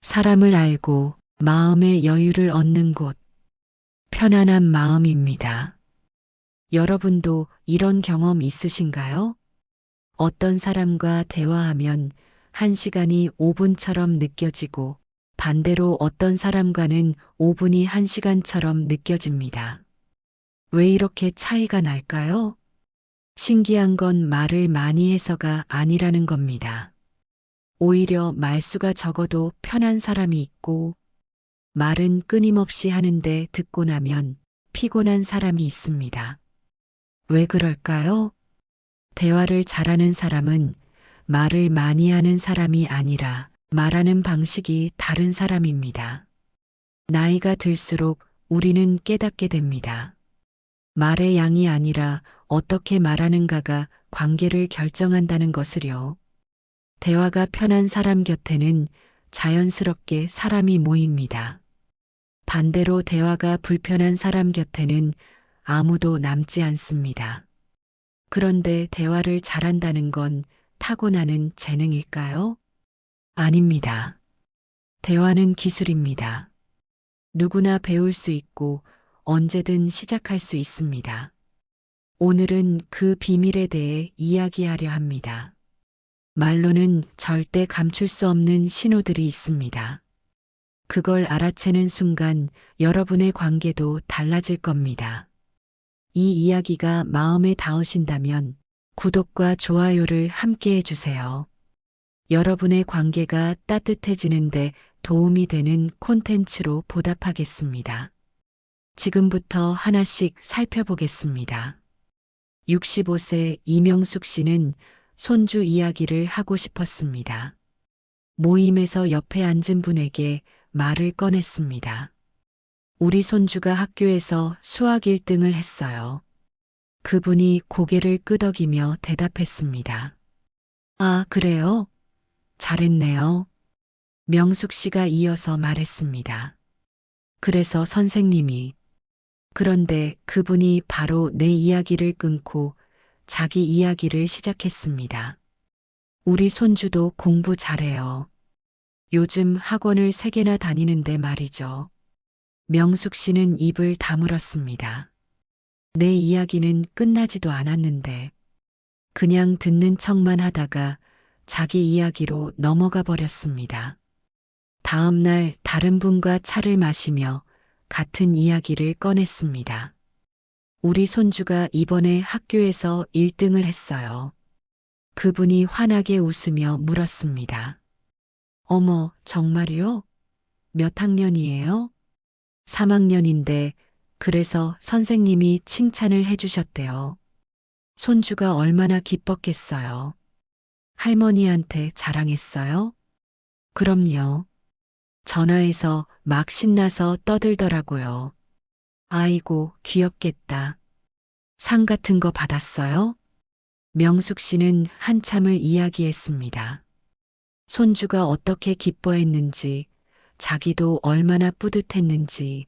사람을 알고 마음의 여유를 얻는 곳, 편안한 마음입니다. 여러분도 이런 경험 있으신가요? 어떤 사람과 대화하면 1시간이 5분처럼 느껴지고 반대로 어떤 사람과는 5분이 1시간처럼 느껴집니다. 왜 이렇게 차이가 날까요? 신기한 건 말을 많이 해서가 아니라는 겁니다. 오히려 말수가 적어도 편한 사람이 있고 말은 끊임없이 하는데 듣고 나면 피곤한 사람이 있습니다. 왜 그럴까요? 대화를 잘하는 사람은 말을 많이 하는 사람이 아니라 말하는 방식이 다른 사람입니다. 나이가 들수록 우리는 깨닫게 됩니다. 말의 양이 아니라 어떻게 말하는가가 관계를 결정한다는 것을요. 대화가 편한 사람 곁에는 자연스럽게 사람이 모입니다. 반대로 대화가 불편한 사람 곁에는 아무도 남지 않습니다. 그런데 대화를 잘한다는 건 타고나는 재능일까요? 아닙니다. 대화는 기술입니다. 누구나 배울 수 있고 언제든 시작할 수 있습니다. 오늘은 그 비밀에 대해 이야기하려 합니다. 말로는 절대 감출 수 없는 신호들이 있습니다. 그걸 알아채는 순간 여러분의 관계도 달라질 겁니다. 이 이야기가 마음에 닿으신다면 구독과 좋아요를 함께 해주세요. 여러분의 관계가 따뜻해지는데 도움이 되는 콘텐츠로 보답하겠습니다. 지금부터 하나씩 살펴보겠습니다. 65세 이명숙 씨는 손주 이야기를 하고 싶었습니다. 모임에서 옆에 앉은 분에게 말을 꺼냈습니다. 우리 손주가 학교에서 수학 1등을 했어요. 그분이 고개를 끄덕이며 대답했습니다. 아, 그래요? 잘했네요. 명숙 씨가 이어서 말했습니다. 그래서 선생님이 그런데 그분이 바로 내 이야기를 끊고 자기 이야기를 시작했습니다. 우리 손주도 공부 잘해요. 요즘 학원을 3개나 다니는데 말이죠. 명숙 씨는 입을 다물었습니다. 내 이야기는 끝나지도 않았는데 그냥 듣는 척만 하다가 자기 이야기로 넘어가 버렸습니다. 다음 날 다른 분과 차를 마시며 같은 이야기를 꺼냈습니다. 우리 손주가 이번에 학교에서 1등을 했어요. 그분이 환하게 웃으며 물었습니다. 어머, 정말이요? 몇 학년이에요? 3학년인데 그래서 선생님이 칭찬을 해주셨대요. 손주가 얼마나 기뻤겠어요. 할머니한테 자랑했어요? 그럼요. 전화해서 막 신나서 떠들더라고요. 아이고, 귀엽겠다. 상 같은 거 받았어요? 명숙 씨는 한참을 이야기했습니다. 손주가 어떻게 기뻐했는지, 자기도 얼마나 뿌듯했는지,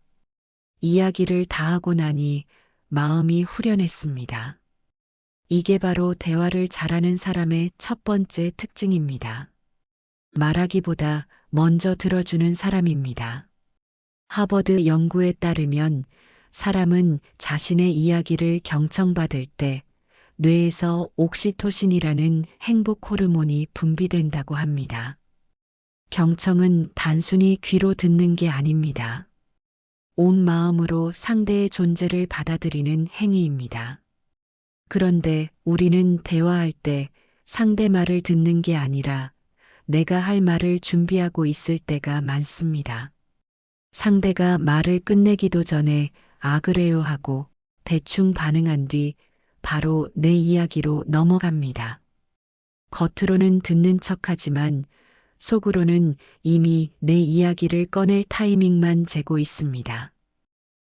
이야기를 다 하고 나니 마음이 후련했습니다. 이게 바로 대화를 잘하는 사람의 첫 번째 특징입니다. 말하기보다 먼저 들어주는 사람입니다. 하버드 연구에 따르면 사람은 자신의 이야기를 경청받을 때 뇌에서 옥시토신이라는 행복 호르몬이 분비된다고 합니다. 경청은 단순히 귀로 듣는 게 아닙니다. 온 마음으로 상대의 존재를 받아들이는 행위입니다. 그런데 우리는 대화할 때 상대 말을 듣는 게 아니라 내가 할 말을 준비하고 있을 때가 많습니다. 상대가 말을 끝내기도 전에 아 그래요 하고 대충 반응한 뒤 바로 내 이야기로 넘어갑니다. 겉으로는 듣는 척하지만 속으로는 이미 내 이야기를 꺼낼 타이밍만 재고 있습니다.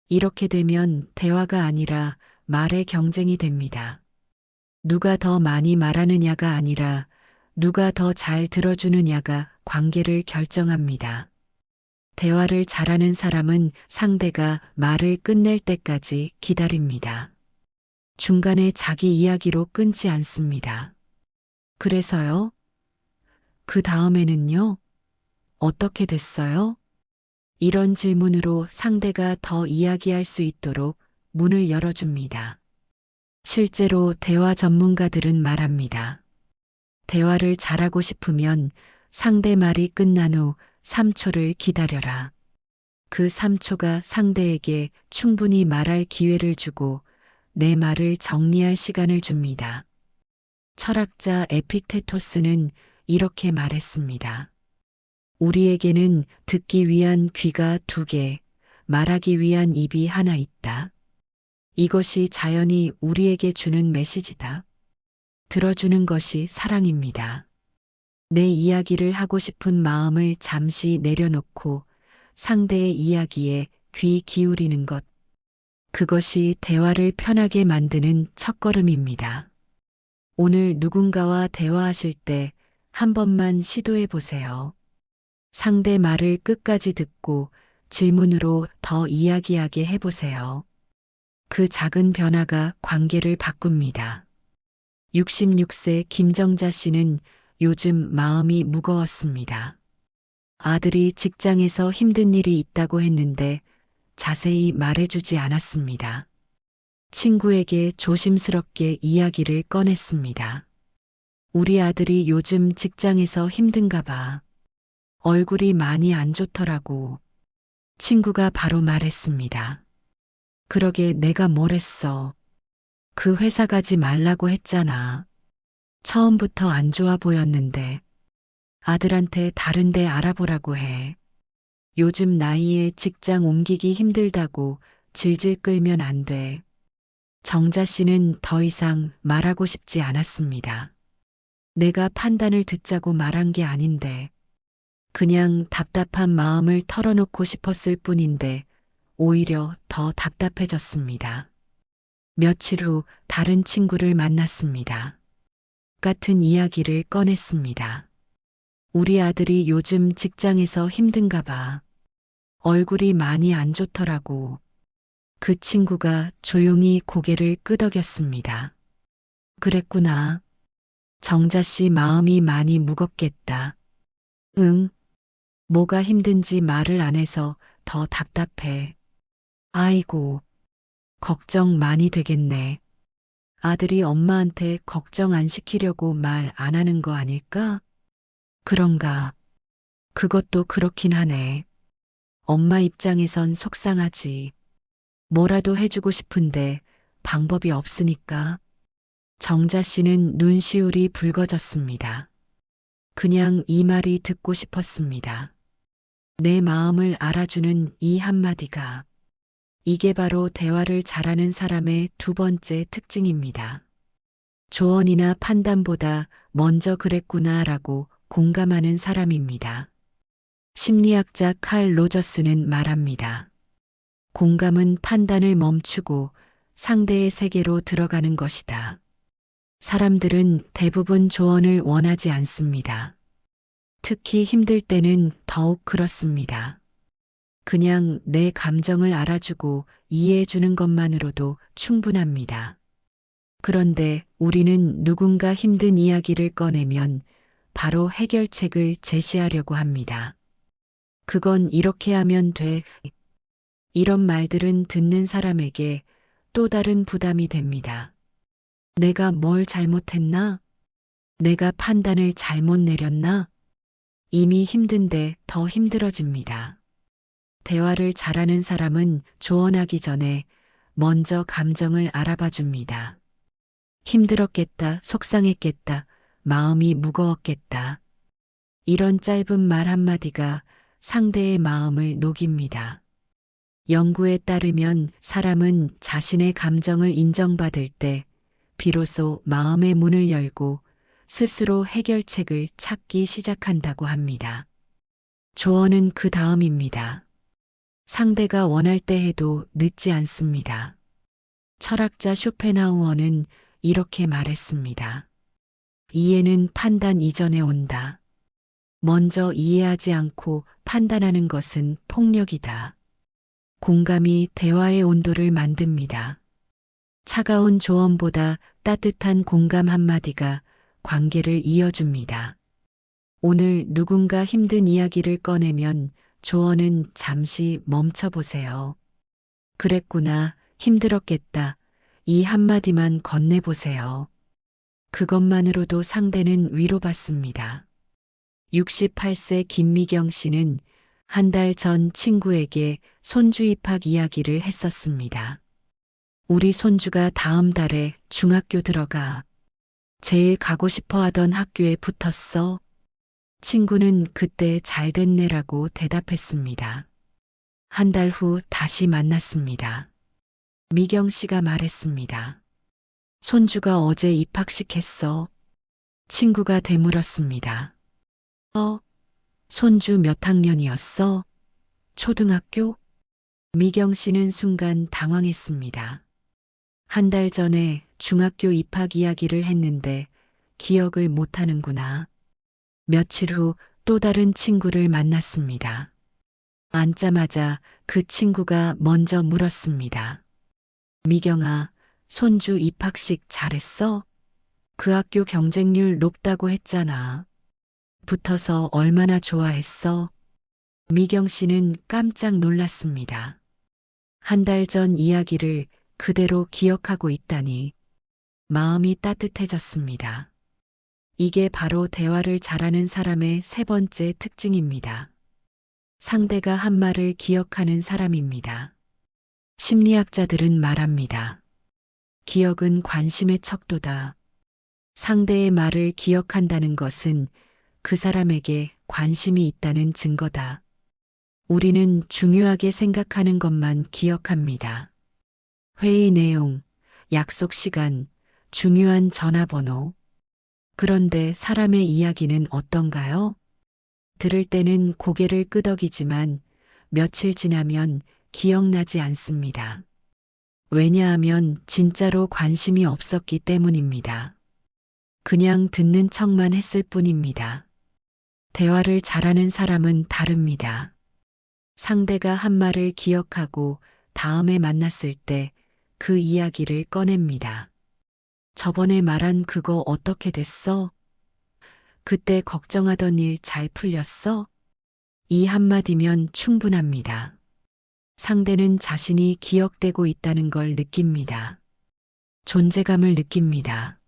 이렇게 되면 대화가 아니라 말의 경쟁이 됩니다. 누가 더 많이 말하느냐가 아니라 누가 더 잘 들어주느냐가 관계를 결정합니다. 대화를 잘하는 사람은 상대가 말을 끝낼 때까지 기다립니다. 중간에 자기 이야기로 끊지 않습니다. 그래서요? 그 다음에는요? 어떻게 됐어요? 이런 질문으로 상대가 더 이야기할 수 있도록 문을 열어줍니다. 실제로 대화 전문가들은 말합니다. 대화를 잘하고 싶으면 상대 말이 끝난 후 3초를 기다려라. 그 3초가 상대에게 충분히 말할 기회를 주고 내 말을 정리할 시간을 줍니다. 철학자 에픽테토스는 이렇게 말했습니다. 우리에게는 듣기 위한 귀가 2개, 말하기 위한 입이 하나 있다. 이것이 자연이 우리에게 주는 메시지다. 들어주는 것이 사랑입니다. 내 이야기를 하고 싶은 마음을 잠시 내려놓고 상대의 이야기에 귀 기울이는 것. 그것이 대화를 편하게 만드는 첫걸음입니다. 오늘 누군가와 대화하실 때 한 번만 시도해 보세요. 상대 말을 끝까지 듣고 질문으로 더 이야기하게 해보세요. 그 작은 변화가 관계를 바꿉니다. 66세 김정자 씨는 요즘 마음이 무거웠습니다. 아들이 직장에서 힘든 일이 있다고 했는데 자세히 말해주지 않았습니다. 친구에게 조심스럽게 이야기를 꺼냈습니다. 우리 아들이 요즘 직장에서 힘든가 봐. 얼굴이 많이 안 좋더라고. 친구가 바로 말했습니다. 그러게 내가 뭘 했어. 그 회사 가지 말라고 했잖아. 처음부터 안 좋아 보였는데 아들한테 다른 데 알아보라고 해. 요즘 나이에 직장 옮기기 힘들다고 질질 끌면 안 돼. 정자 씨는 더 이상 말하고 싶지 않았습니다. 내가 판단을 듣자고 말한 게 아닌데 그냥 답답한 마음을 털어놓고 싶었을 뿐인데 오히려 더 답답해졌습니다. 며칠 후 다른 친구를 만났습니다. 같은 이야기를 꺼냈습니다. 우리 아들이 요즘 직장에서 힘든가 봐. 얼굴이 많이 안 좋더라고. 그 친구가 조용히 고개를 끄덕였습니다. 그랬구나. 정자 씨 마음이 많이 무겁겠다. 응. 뭐가 힘든지 말을 안 해서 더 답답해. 아이고, 걱정 많이 되겠네. 아들이 엄마한테 걱정 안 시키려고 말 안 하는 거 아닐까? 그런가. 그것도 그렇긴 하네. 엄마 입장에선 속상하지. 뭐라도 해주고 싶은데 방법이 없으니까. 정자 씨는 눈시울이 붉어졌습니다. 그냥 이 말이 듣고 싶었습니다. 내 마음을 알아주는 이 한마디가 이게 바로 대화를 잘하는 사람의 두 번째 특징입니다. 조언이나 판단보다 먼저 그랬구나라고 공감하는 사람입니다. 심리학자 칼 로저스는 말합니다. 공감은 판단을 멈추고 상대의 세계로 들어가는 것이다. 사람들은 대부분 조언을 원하지 않습니다. 특히 힘들 때는 더욱 그렇습니다. 그냥 내 감정을 알아주고 이해해주는 것만으로도 충분합니다. 그런데 우리는 누군가 힘든 이야기를 꺼내면 바로 해결책을 제시하려고 합니다. 그건 이렇게 하면 돼. 이런 말들은 듣는 사람에게 또 다른 부담이 됩니다. 내가 뭘 잘못했나? 내가 판단을 잘못 내렸나? 이미 힘든데 더 힘들어집니다. 대화를 잘하는 사람은 조언하기 전에 먼저 감정을 알아봐 줍니다. 힘들었겠다, 속상했겠다, 마음이 무거웠겠다. 이런 짧은 말 한마디가 상대의 마음을 녹입니다. 연구에 따르면 사람은 자신의 감정을 인정받을 때 비로소 마음의 문을 열고 스스로 해결책을 찾기 시작한다고 합니다. 조언은 그 다음입니다. 상대가 원할 때 해도 늦지 않습니다. 철학자 쇼펜하우어는 이렇게 말했습니다. 이해는 판단 이전에 온다. 먼저 이해하지 않고 판단하는 것은 폭력이다. 공감이 대화의 온도를 만듭니다. 차가운 조언보다 따뜻한 공감 한마디가 관계를 이어줍니다. 오늘 누군가 힘든 이야기를 꺼내면 조언은 잠시 멈춰보세요. 그랬구나, 힘들었겠다. 이 한마디만 건네보세요. 그것만으로도 상대는 위로받습니다. 68세 김미경 씨는 한 달 전 친구에게 손주 입학 이야기를 했었습니다. 우리 손주가 다음 달에 중학교 들어가. 제일 가고 싶어 하던 학교에 붙었어. 친구는 그때 잘 됐네라고 대답했습니다. 한 달 후 다시 만났습니다. 미경 씨가 말했습니다. 손주가 어제 입학식 했어. 친구가 되물었습니다. 손주 몇 학년이었어? 초등학교? 미경 씨는 순간 당황했습니다. 한 달 전에 중학교 입학 이야기를 했는데 기억을 못하는구나. 며칠 후 또 다른 친구를 만났습니다. 앉자마자 그 친구가 먼저 물었습니다. 미경아, 손주 입학식 잘했어? 그 학교 경쟁률 높다고 했잖아. 붙어서 얼마나 좋아했어? 미경 씨는 깜짝 놀랐습니다. 한 달 전 이야기를 그대로 기억하고 있다니 마음이 따뜻해졌습니다. 이게 바로 대화를 잘하는 사람의 세 번째 특징입니다. 상대가 한 말을 기억하는 사람입니다. 심리학자들은 말합니다. 기억은 관심의 척도다. 상대의 말을 기억한다는 것은 그 사람에게 관심이 있다는 증거다. 우리는 중요하게 생각하는 것만 기억합니다. 회의 내용, 약속 시간, 중요한 전화번호. 그런데 사람의 이야기는 어떤가요? 들을 때는 고개를 끄덕이지만 며칠 지나면 기억나지 않습니다. 왜냐하면 진짜로 관심이 없었기 때문입니다. 그냥 듣는 척만 했을 뿐입니다. 대화를 잘하는 사람은 다릅니다. 상대가 한 말을 기억하고 다음에 만났을 때 그 이야기를 꺼냅니다. 저번에 말한 그거 어떻게 됐어? 그때 걱정하던 일 잘 풀렸어? 이 한마디면 충분합니다. 상대는 자신이 기억되고 있다는 걸 느낍니다. 존재감을 느낍니다.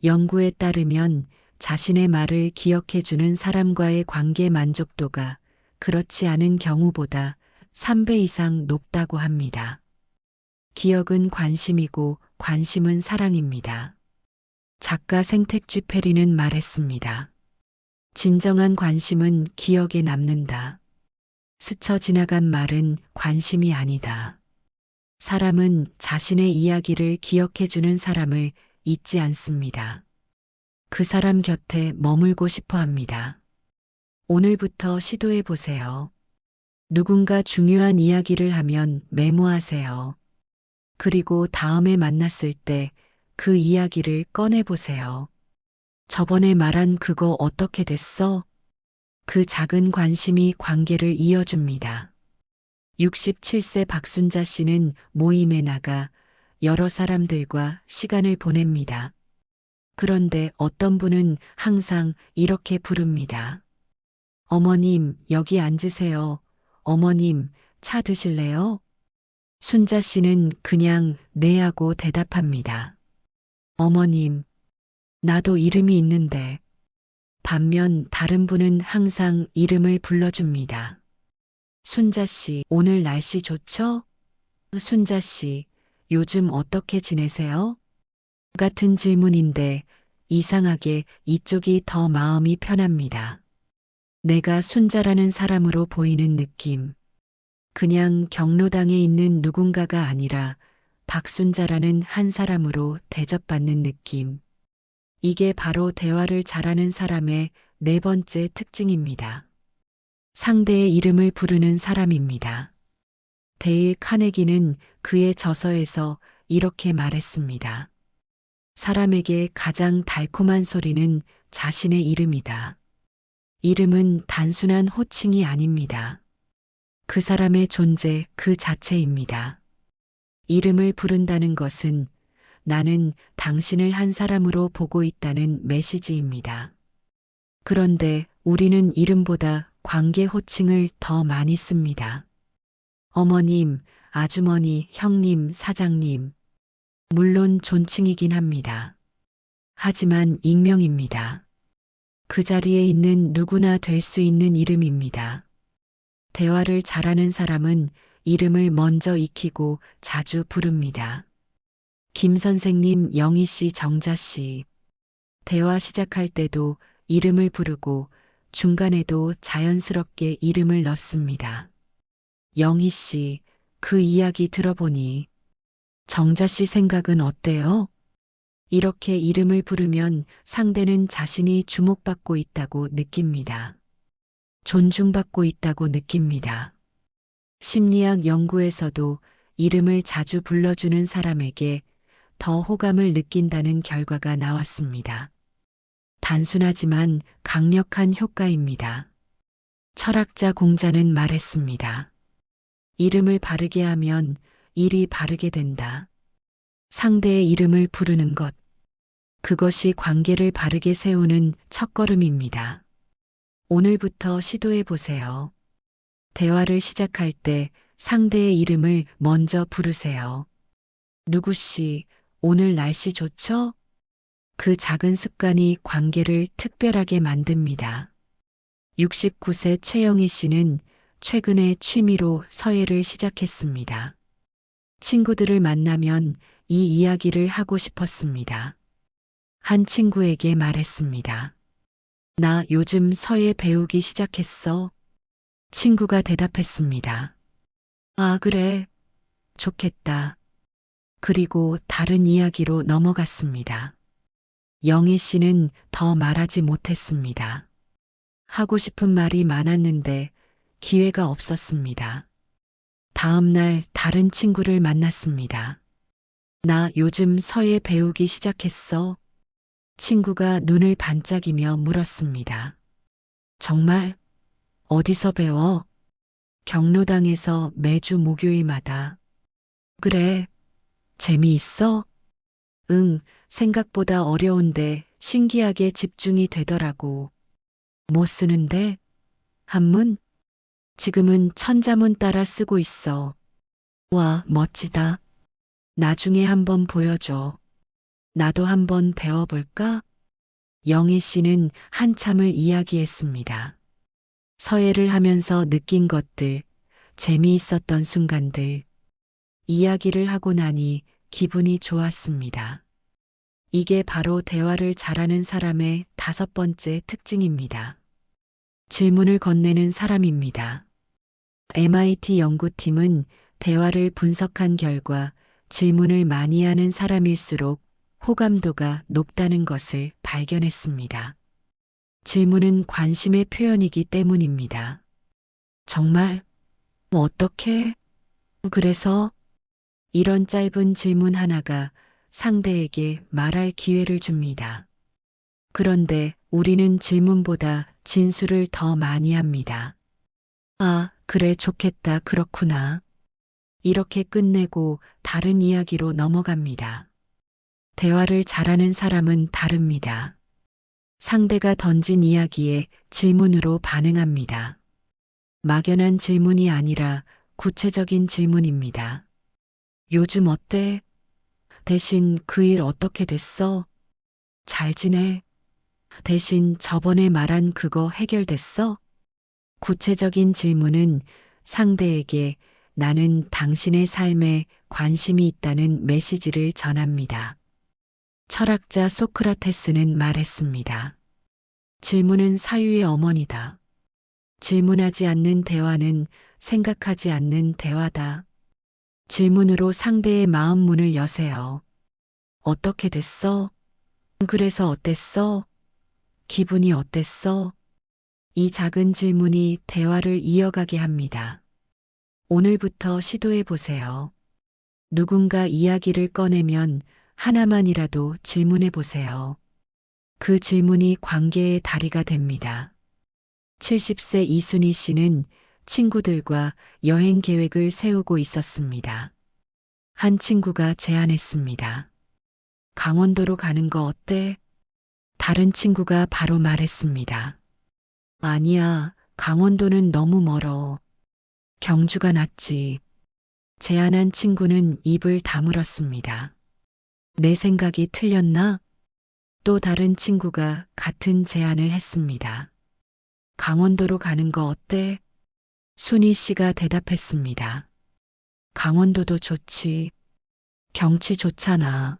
연구에 따르면 자신의 말을 기억해주는 사람과의 관계 만족도가 그렇지 않은 경우보다 3배 이상 높다고 합니다. 기억은 관심이고 관심은 사랑입니다. 작가 생택쥐 페리는 말했습니다. 진정한 관심은 기억에 남는다. 스쳐 지나간 말은 관심이 아니다. 사람은 자신의 이야기를 기억해주는 사람을 잊지 않습니다. 그 사람 곁에 머물고 싶어 합니다. 오늘부터 시도해 보세요. 누군가 중요한 이야기를 하면 메모하세요. 그리고 다음에 만났을 때 그 이야기를 꺼내보세요. 저번에 말한 그거 어떻게 됐어? 그 작은 관심이 관계를 이어줍니다. 67세 박순자 씨는 모임에 나가 여러 사람들과 시간을 보냅니다. 그런데 어떤 분은 항상 이렇게 부릅니다. 어머님, 여기 앉으세요. 어머님, 차 드실래요? 순자 씨는 그냥 네 하고 대답합니다. 어머님, 나도 이름이 있는데. 반면 다른 분은 항상 이름을 불러줍니다. 순자 씨, 오늘 날씨 좋죠? 순자 씨, 요즘 어떻게 지내세요? 같은 질문인데 이상하게 이쪽이 더 마음이 편합니다. 내가 순자라는 사람으로 보이는 느낌. 그냥 경로당에 있는 누군가가 아니라 박순자라는 한 사람으로 대접받는 느낌. 이게 바로 대화를 잘하는 사람의 네 번째 특징입니다. 상대의 이름을 부르는 사람입니다. 데일 카네기는 그의 저서에서 이렇게 말했습니다. 사람에게 가장 달콤한 소리는 자신의 이름이다. 이름은 단순한 호칭이 아닙니다. 그 사람의 존재 그 자체입니다. 이름을 부른다는 것은 나는 당신을 한 사람으로 보고 있다는 메시지입니다. 그런데 우리는 이름보다 관계 호칭을 더 많이 씁니다. 어머님, 아주머니, 형님, 사장님. 물론 존칭이긴 합니다. 하지만 익명입니다. 그 자리에 있는 누구나 될 수 있는 이름입니다. 대화를 잘하는 사람은 이름을 먼저 익히고 자주 부릅니다. 김 선생님, 영희 씨, 정자 씨. 대화 시작할 때도 이름을 부르고 중간에도 자연스럽게 이름을 넣습니다. 영희 씨, 그 이야기 들어보니 정자 씨 생각은 어때요? 이렇게 이름을 부르면 상대는 자신이 주목받고 있다고 느낍니다. 존중받고 있다고 느낍니다. 심리학 연구에서도 이름을 자주 불러주는 사람에게 더 호감을 느낀다는 결과가 나왔습니다. 단순하지만 강력한 효과입니다. 철학자 공자는 말했습니다. 이름을 바르게 하면 일이 바르게 된다. 상대의 이름을 부르는 것. 그것이 관계를 바르게 세우는 첫걸음입니다. 오늘부터 시도해 보세요. 대화를 시작할 때 상대의 이름을 먼저 부르세요. 누구씨, 오늘 날씨 좋죠? 그 작은 습관이 관계를 특별하게 만듭니다. 69세 최영희 씨는 최근에 취미로 서예를 시작했습니다. 친구들을 만나면 이 이야기를 하고 싶었습니다. 한 친구에게 말했습니다. 나 요즘 서예 배우기 시작했어. 친구가 대답했습니다. 아, 그래. 좋겠다. 그리고 다른 이야기로 넘어갔습니다. 영희 씨는 더 말하지 못했습니다. 하고 싶은 말이 많았는데 기회가 없었습니다. 다음 날 다른 친구를 만났습니다. 나 요즘 서예 배우기 시작했어. 친구가 눈을 반짝이며 물었습니다. 정말? 어디서 배워? 경로당에서 매주 목요일마다. 그래. 재미있어? 응, 생각보다 어려운데 신기하게 집중이 되더라고. 뭐 쓰는데? 한문? 지금은 천자문 따라 쓰고 있어. 와, 멋지다. 나중에 한번 보여줘. 나도 한번 배워볼까? 영희 씨는 한참을 이야기했습니다. 서예를 하면서 느낀 것들, 재미있었던 순간들. 이야기를 하고 나니 기분이 좋았습니다. 이게 바로 대화를 잘하는 사람의 5번째 특징입니다. 질문을 건네는 사람입니다. MIT 연구팀은 대화를 분석한 결과 질문을 많이 하는 사람일수록 호감도가 높다는 것을 발견했습니다. 질문은 관심의 표현이기 때문입니다. 정말? 어떻게? 그래서? 이런 짧은 질문 하나가 상대에게 말할 기회를 줍니다. 그런데 우리는 질문보다 진술을 더 많이 합니다. 아, 그래, 좋겠다, 그렇구나. 이렇게 끝내고 다른 이야기로 넘어갑니다. 대화를 잘하는 사람은 다릅니다. 상대가 던진 이야기에 질문으로 반응합니다. 막연한 질문이 아니라 구체적인 질문입니다. 요즘 어때? 대신 그 일 어떻게 됐어? 잘 지내? 대신 저번에 말한 그거 해결됐어? 구체적인 질문은 상대에게 나는 당신의 삶에 관심이 있다는 메시지를 전합니다. 철학자 소크라테스는 말했습니다. 질문은 사유의 어머니다. 질문하지 않는 대화는 생각하지 않는 대화다. 질문으로 상대의 마음 문을 여세요. 어떻게 됐어? 그래서 어땠어? 기분이 어땠어? 이 작은 질문이 대화를 이어가게 합니다. 오늘부터 시도해 보세요. 누군가 이야기를 꺼내면 하나만이라도 질문해 보세요. 그 질문이 관계의 다리가 됩니다. 70세 이순희 씨는 친구들과 여행 계획을 세우고 있었습니다. 한 친구가 제안했습니다. 강원도로 가는 거 어때? 다른 친구가 바로 말했습니다. 아니야, 강원도는 너무 멀어. 경주가 낫지. 제안한 친구는 입을 다물었습니다. 내 생각이 틀렸나? 또 다른 친구가 같은 제안을 했습니다. 강원도로 가는 거 어때? 순희 씨가 대답했습니다. 강원도도 좋지. 경치 좋잖아.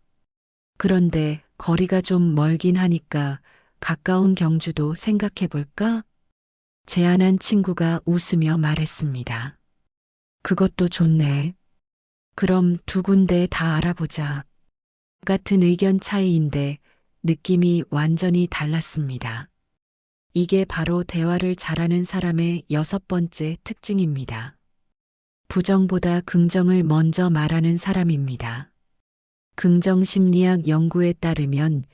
그런데 거리가 좀 멀긴 하니까 가까운 경주도 생각해 볼까? 제안한 친구가 웃으며 말했습니다. 그것도 좋네. 그럼 두 군데 다 알아보자. 같은 의견 차이인데 느낌이 완전히 달랐습니다. 이게 바로 대화를 잘하는 사람의 여섯 번째 특징입니다. 부정보다 긍정을 먼저 말하는 사람입니다. 긍정심리학 연구에 따르면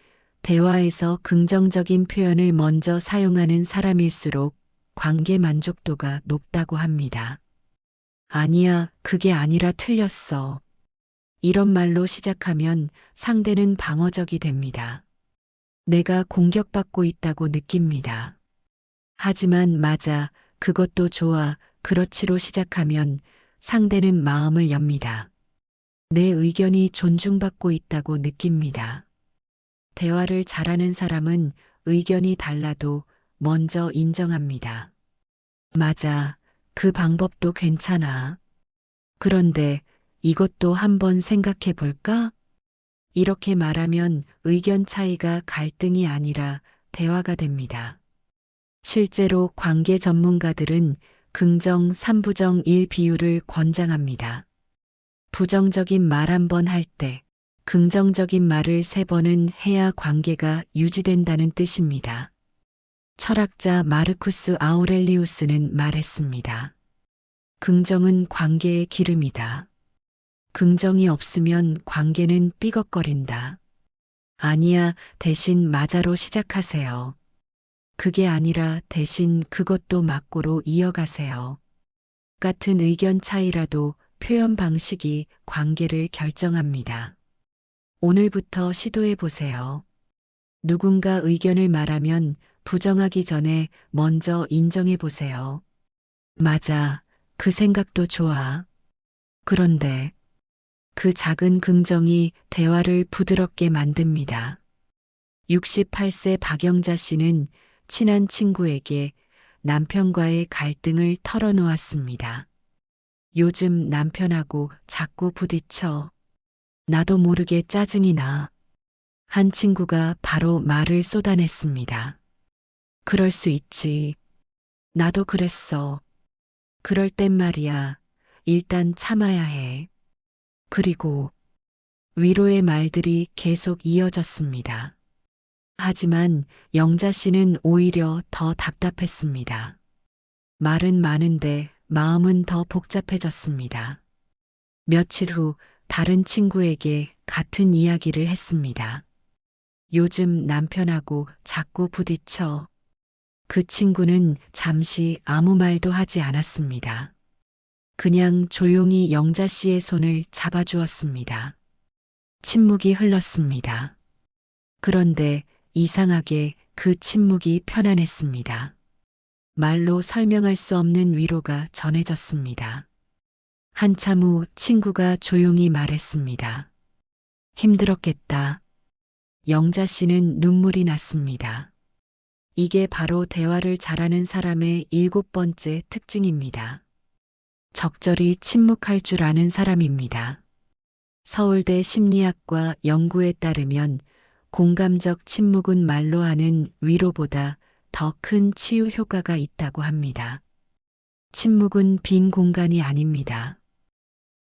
대화에서 긍정적인 표현을 먼저 사용하는 사람일수록 관계 만족도가 높다고 합니다. 아니야, 그게 아니라 틀렸어. 이런 말로 시작하면 상대는 방어적이 됩니다. 내가 공격받고 있다고 느낍니다. 하지만 맞아, 그것도 좋아, 그렇지로 시작하면 상대는 마음을 엽니다. 내 의견이 존중받고 있다고 느낍니다. 대화를 잘하는 사람은 의견이 달라도 먼저 인정합니다. 맞아, 그 방법도 괜찮아. 그런데 이것도 한번 생각해 볼까? 이렇게 말하면 의견 차이가 갈등이 아니라 대화가 됩니다. 실제로 관계 전문가들은 긍정 3부정 1 비율을 권장합니다. 부정적인 말 한 번 할 때 긍정적인 말을 3번은 해야 관계가 유지된다는 뜻입니다. 철학자 마르쿠스 아우렐리우스는 말했습니다. 긍정은 관계의 기름이다. 긍정이 없으면 관계는 삐걱거린다. 아니야, 대신 맞아로 시작하세요. 그게 아니라 대신 그것도 맞고로 이어가세요. 같은 의견 차이라도 표현 방식이 관계를 결정합니다. 오늘부터 시도해 보세요. 누군가 의견을 말하면 부정하기 전에 먼저 인정해 보세요. 맞아, 그 생각도 좋아. 그런데 그 작은 긍정이 대화를 부드럽게 만듭니다. 68세 박영자 씨는 친한 친구에게 남편과의 갈등을 털어놓았습니다. 요즘 남편하고 자꾸 부딪혀. 나도 모르게 짜증이 나. 한 친구가 바로 말을 쏟아냈습니다. 그럴 수 있지. 나도 그랬어. 그럴 땐 말이야. 일단 참아야 해. 그리고 위로의 말들이 계속 이어졌습니다. 하지만 영자 씨는 오히려 더 답답했습니다. 말은 많은데 마음은 더 복잡해졌습니다. 며칠 후 다른 친구에게 같은 이야기를 했습니다. 요즘 남편하고 자꾸 부딪혀. 그 친구는 잠시 아무 말도 하지 않았습니다. 그냥 조용히 영자 씨의 손을 잡아주었습니다. 침묵이 흘렀습니다. 그런데 이상하게 그 침묵이 편안했습니다. 말로 설명할 수 없는 위로가 전해졌습니다. 한참 후 친구가 조용히 말했습니다. 힘들었겠다. 영자 씨는 눈물이 났습니다. 이게 바로 대화를 잘하는 사람의 7번째 특징입니다. 적절히 침묵할 줄 아는 사람입니다. 서울대 심리학과 연구에 따르면 공감적 침묵은 말로 하는 위로보다 더 큰 치유 효과가 있다고 합니다. 침묵은 빈 공간이 아닙니다.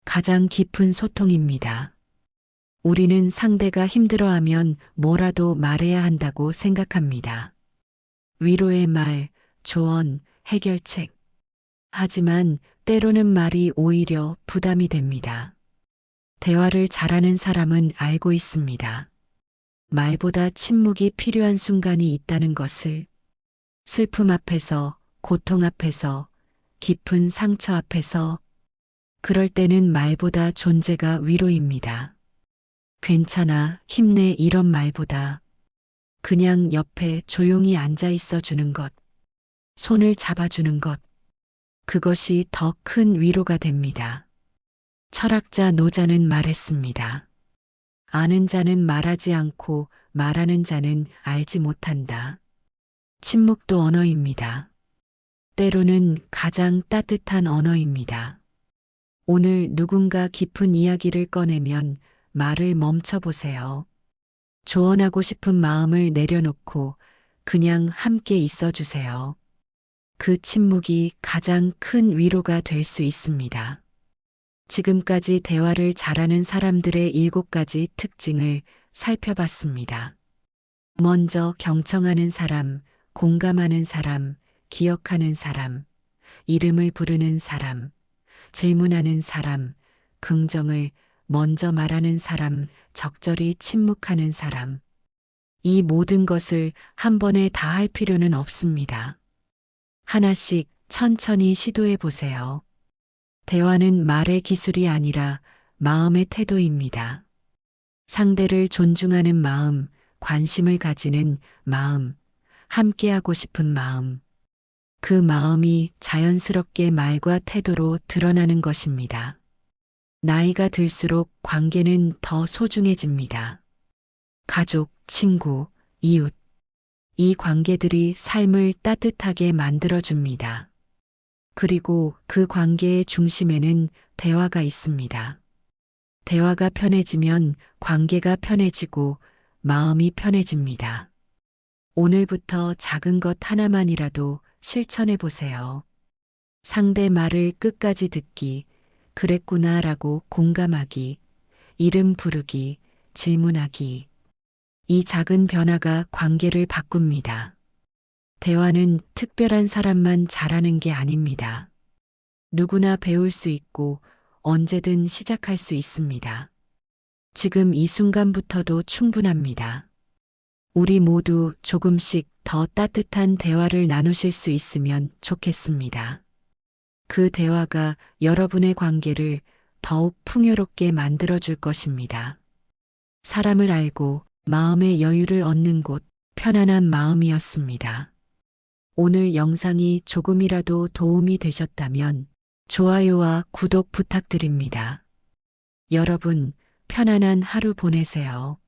가장 깊은 소통입니다. 우리는 상대가 힘들어하면 뭐라도 말해야 한다고 생각합니다. 위로의 말, 조언, 해결책. 하지만 때로는 말이 오히려 부담이 됩니다. 대화를 잘하는 사람은 알고 있습니다. 말보다 침묵이 필요한 순간이 있다는 것을. 슬픔 앞에서, 고통 앞에서, 깊은 상처 앞에서. 그럴 때는 말보다 존재가 위로입니다. 괜찮아, 힘내 이런 말보다 그냥 옆에 조용히 앉아 있어 주는 것. 손을 잡아주는 것. 그것이 더 큰 위로가 됩니다. 철학자 노자는 말했습니다. 아는 자는 말하지 않고 말하는 자는 알지 못한다. 침묵도 언어입니다. 때로는 가장 따뜻한 언어입니다. 오늘 누군가 깊은 이야기를 꺼내면 말을 멈춰보세요. 조언하고 싶은 마음을 내려놓고 그냥 함께 있어 주세요. 그 침묵이 가장 큰 위로가 될 수 있습니다. 지금까지 대화를 잘하는 사람들의 7가지 특징을 살펴봤습니다. 먼저 경청하는 사람, 공감하는 사람, 기억하는 사람, 이름을 부르는 사람, 질문하는 사람, 긍정을 먼저 말하는 사람, 적절히 침묵하는 사람. 이 모든 것을 한 번에 다 할 필요는 없습니다. 하나씩 천천히 시도해 보세요. 대화는 말의 기술이 아니라 마음의 태도입니다. 상대를 존중하는 마음, 관심을 가지는 마음, 함께하고 싶은 마음. 그 마음이 자연스럽게 말과 태도로 드러나는 것입니다. 나이가 들수록 관계는 더 소중해집니다. 가족, 친구, 이웃. 이 관계들이 삶을 따뜻하게 만들어줍니다. 그리고 그 관계의 중심에는 대화가 있습니다. 대화가 편해지면 관계가 편해지고 마음이 편해집니다. 오늘부터 작은 것 하나만이라도 실천해 보세요. 상대 말을 끝까지 듣기, 그랬구나라고 공감하기, 이름 부르기, 질문하기. 이 작은 변화가 관계를 바꿉니다. 대화는 특별한 사람만 잘하는 게 아닙니다. 누구나 배울 수 있고 언제든 시작할 수 있습니다. 지금 이 순간부터도 충분합니다. 우리 모두 조금씩 더 따뜻한 대화를 나누실 수 있으면 좋겠습니다. 그 대화가 여러분의 관계를 더욱 풍요롭게 만들어줄 것입니다. 사람을 알고 마음의 여유를 얻는 곳, 편안한 마음이었습니다. 오늘 영상이 조금이라도 도움이 되셨다면 좋아요와 구독 부탁드립니다. 여러분, 편안한 하루 보내세요.